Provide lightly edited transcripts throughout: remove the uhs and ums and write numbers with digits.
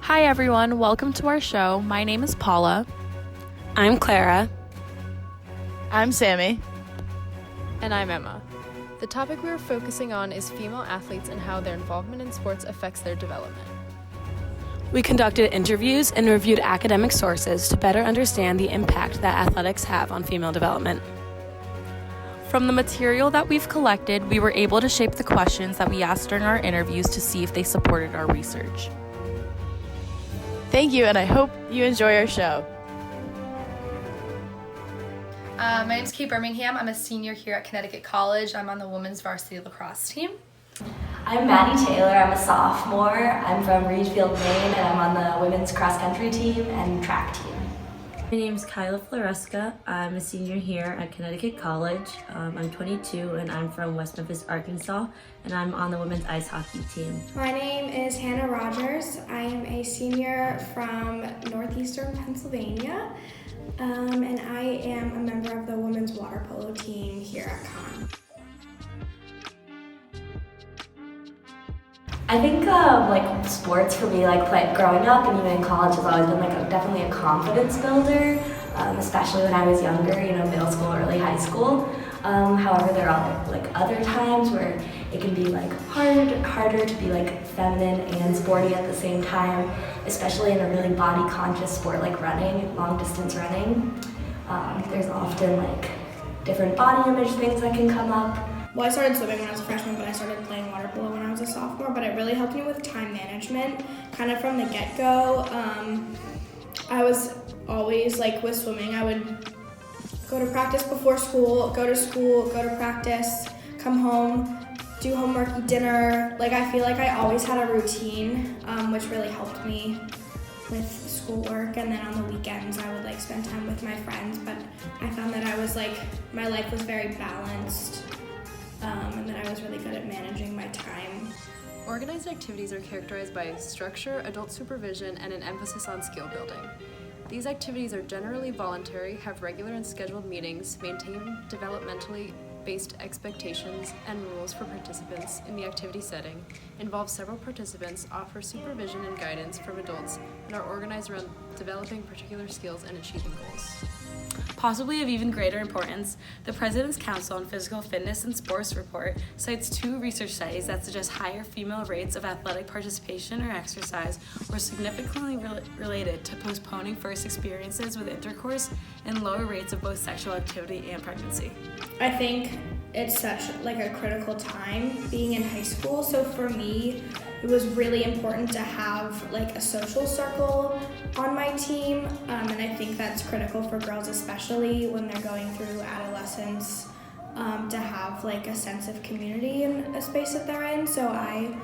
Hi everyone, welcome to our show. My name is Paula. I'm Clara. I'm Sammi. And I'm Emma. The topic we are focusing on is female athletes and how their involvement in sports affects their development. We conducted interviews and reviewed academic sources to better understand the impact that athletics have on female development. From the material that we've collected, we were able to shape the questions that we asked during our interviews to see if they supported our research. Thank you, and I hope you enjoy our show. My name's Kate Birmingham. I'm a senior here at Connecticut College. I'm on the women's varsity lacrosse team. I'm Maddie Taylor. I'm a sophomore. I'm from Reedfield, Maine, and I'm on the women's cross-country team and track team. My name is Kyla Floresca. I'm a senior here at Connecticut College. I'm 22 and I'm from West Memphis, Arkansas, and I'm on the women's ice hockey team. My name is Hannah Rogers. I am a senior from northeastern Pennsylvania, and I am a member of the women's water polo team here at Con. I think sports for me, growing up and even in college, has always been definitely a confidence builder, especially when I was younger, middle school, early high school. However, there are other times where it can be harder to be feminine and sporty at the same time, especially in a really body conscious sport like running, long distance running. There's often different body image things that can come up. Well, I started swimming when I was a freshman, but I started playing water polo when I was a sophomore, but it really helped me with time management, kind of from the get-go. I was always, with swimming, I would go to practice before school, go to practice, come home, do homework, eat dinner. I feel like I always had a routine, which really helped me with schoolwork, and then on the weekends I would spend time with my friends, but I found that I was my life was very balanced. And that I was really good at managing my time. Organized activities are characterized by structure, adult supervision, and an emphasis on skill building. These activities are generally voluntary, have regular and scheduled meetings, maintain developmentally based expectations and rules for participants in the activity setting, involve several participants, offer supervision and guidance from adults, and are organized around developing particular skills and achieving goals. Possibly of even greater importance, the President's Council on Physical Fitness and Sports report cites 2 research studies that suggest higher female rates of athletic participation or exercise were significantly related to postponing first experiences with intercourse and lower rates of both sexual activity and pregnancy. I think it's such a critical time being in high school, so for me it was really important to have a social circle on my team, and I think that's critical for girls, especially when they're going through adolescence, to have a sense of community in a space that they're in. So I,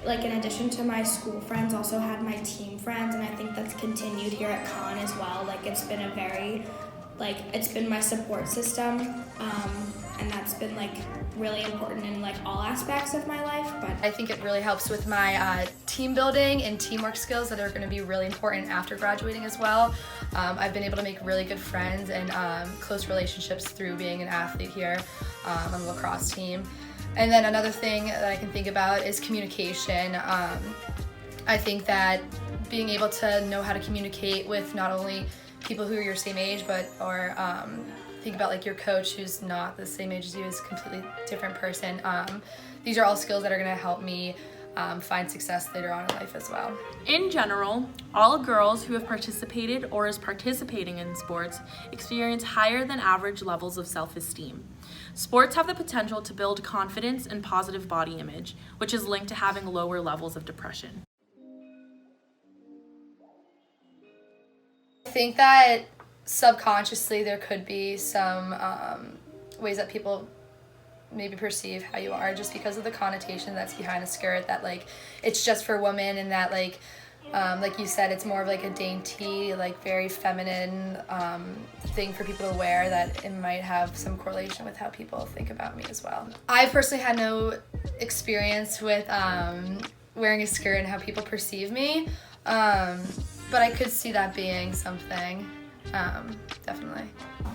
in addition to my school friends, also had my team friends, and I think that's continued here at Con as well. It's been a very, it's been my support system, and that's been really important in all aspects of my life. But I think it really helps with my team building and teamwork skills that are going to be really important after graduating as well. I've been able to make really good friends and close relationships through being an athlete here on the lacrosse team. And then another thing that I can think about is communication. I think that being able to know how to communicate with not only people who are your same age, or think about your coach who's not the same age as you, is a completely different person. These are all skills that are going to help me find success later on in life as well. In general, all girls who have participated or is participating in sports experience higher than average levels of self-esteem. Sports have the potential to build confidence and positive body image, which is linked to having lower levels of depression. I think that subconsciously there could be some ways that people maybe perceive how you are, just because of the connotation that's behind a skirt, that it's just for women, and that like you said, it's more of a dainty, very feminine thing for people to wear, that it might have some correlation with how people think about me as well. I personally had no experience with wearing a skirt and how people perceive me, but I could see that being something. Definitely.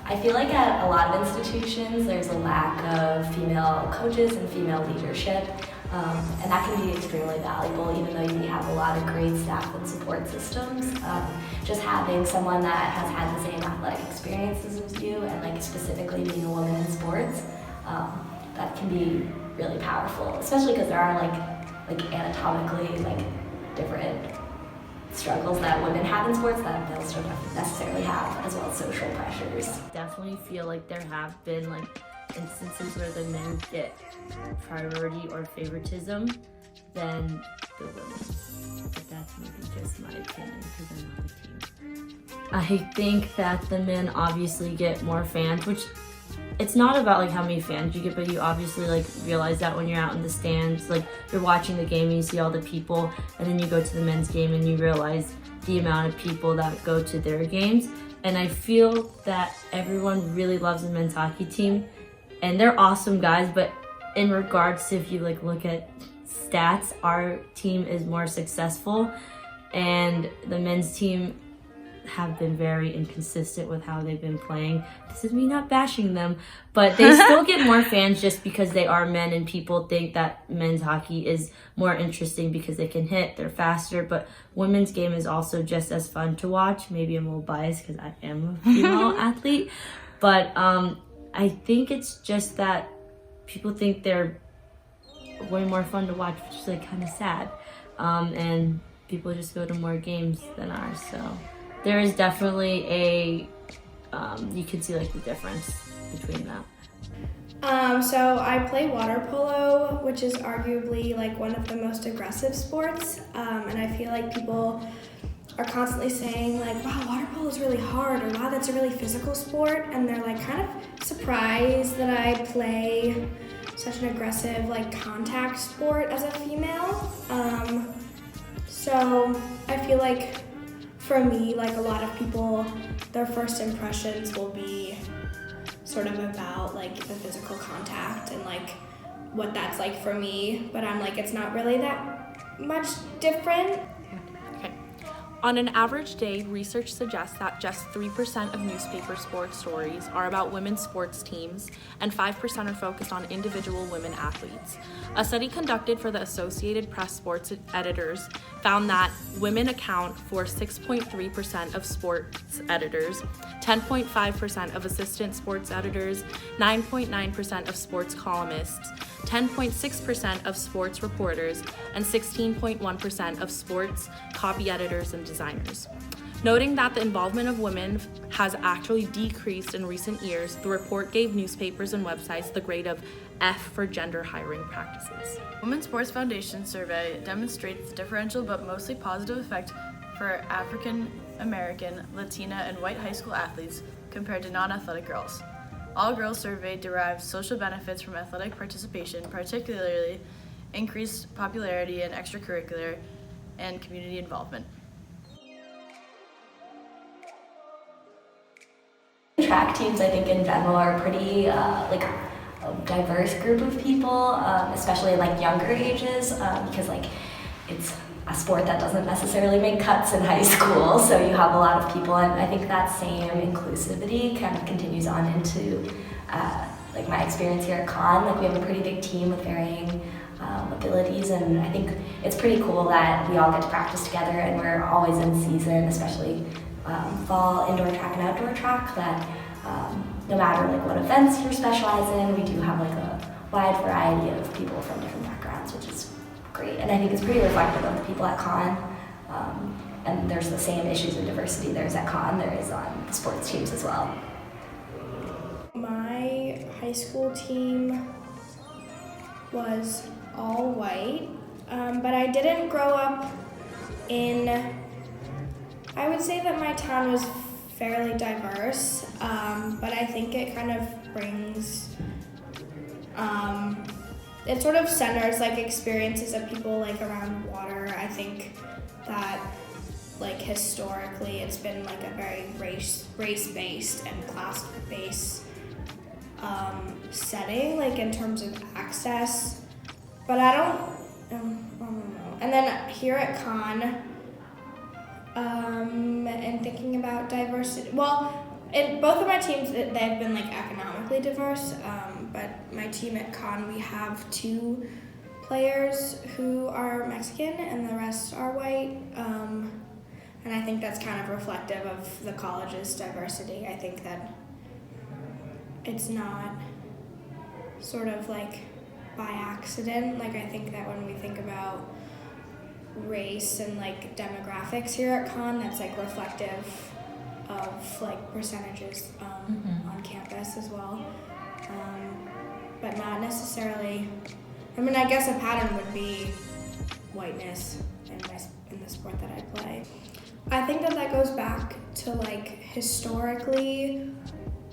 I feel at a lot of institutions there's a lack of female coaches and female leadership. And that can be extremely valuable, even though you have a lot of great staff and support systems. Just having someone that has had the same athletic experiences as you, and like specifically being a woman in sports, that can be really powerful, especially because there are like anatomically different struggles that women have in sports that males don't necessarily have, as well as social pressures. Definitely feel like there have been instances where the men get priority or favoritism than the women. But that's maybe just my opinion because I'm not the team. I think that the men obviously get more fans, which it's not about how many fans you get, but you obviously realize that when you're out in the stands, you're watching the game and you see all the people, and then you go to the men's game and you realize the amount of people that go to their games. And I feel that everyone really loves the men's hockey team, and they're awesome guys, but in regards to if you look at stats, our team is more successful, and the men's team have been very inconsistent with how they've been playing. This is me not bashing them, but they still get more fans just because they are men, and people think that men's hockey is more interesting because they can hit, they're faster, but women's game is also just as fun to watch. Maybe I'm a little biased because I am a female athlete, but I think it's just that people think they're way more fun to watch, which is kind of sad, and people just go to more games than ours, so there is definitely you can see the difference between that. So I play water polo, which is arguably one of the most aggressive sports, and I feel like people are constantly saying wow, water polo is really hard, or wow, that's a really physical sport, and they're kind of surprised that I play such an aggressive contact sport as a female. So I feel for me, a lot of people, their first impressions will be sort of about the physical contact and what that's like for me, but I'm it's not really that much different. Okay. On an average day, research suggests that just 3% of newspaper sports stories are about women's sports teams, and 5% are focused on individual women athletes. A study conducted for the Associated Press sports editors found that women account for 6.3% of sports editors, 10.5% of assistant sports editors, 9.9% of sports columnists, 10.6% of sports reporters, and 16.1% of sports copy editors and designers. Noting that the involvement of women has actually decreased in recent years, the report gave newspapers and websites the grade of F for gender hiring practices. Women's Sports Foundation survey demonstrates the differential but mostly positive effect for African American, Latina, and white high school athletes compared to non-athletic girls. All girls surveyed derived social benefits from athletic participation, particularly increased popularity in extracurricular and community involvement. Track teams, I think in general, are pretty a diverse group of people, especially in younger ages, because it's a sport that doesn't necessarily make cuts in high school, so you have a lot of people, and I think that same inclusivity kind of continues on into my experience here at Con. We have a pretty big team with varying abilities, and I think it's pretty cool that we all get to practice together, and we're always in season, especially fall indoor track and outdoor track, that no matter what events you specialize in, we do have a wide variety of people from different backgrounds, which is great. And I think it's pretty reflective of the people at Con. And there's the same issues of diversity there's at Con, there is on the sports teams as well. My high school team was all white, but I didn't grow up in, I would say that my town was fairly diverse, but I think it kind of brings, it sort of centers experiences of people around water. I think that historically it's been a very race-based and class-based setting, in terms of access, but I don't know. And then here at Con, and thinking about diversity, in both of my teams, they've been economically diverse, but my team at Con, we have two players who are Mexican and the rest are white. And I think that's kind of reflective of the college's diversity. I think that it's not sort of like by accident. Like, I think that when we think about race and like demographics here at Con, that's like reflective of like percentages on campus as well. But not necessarily, I mean, I guess a pattern would be whiteness in the sport that I play. I think that goes back to like historically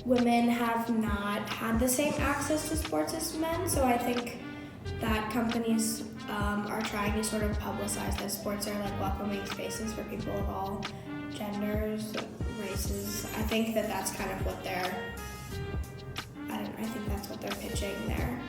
women have not had the same access to sports as men, so I think that companies are trying to sort of publicize that sports are like welcoming spaces for people of all genders, races. I think that that's kind of what I think that's what they're pitching there.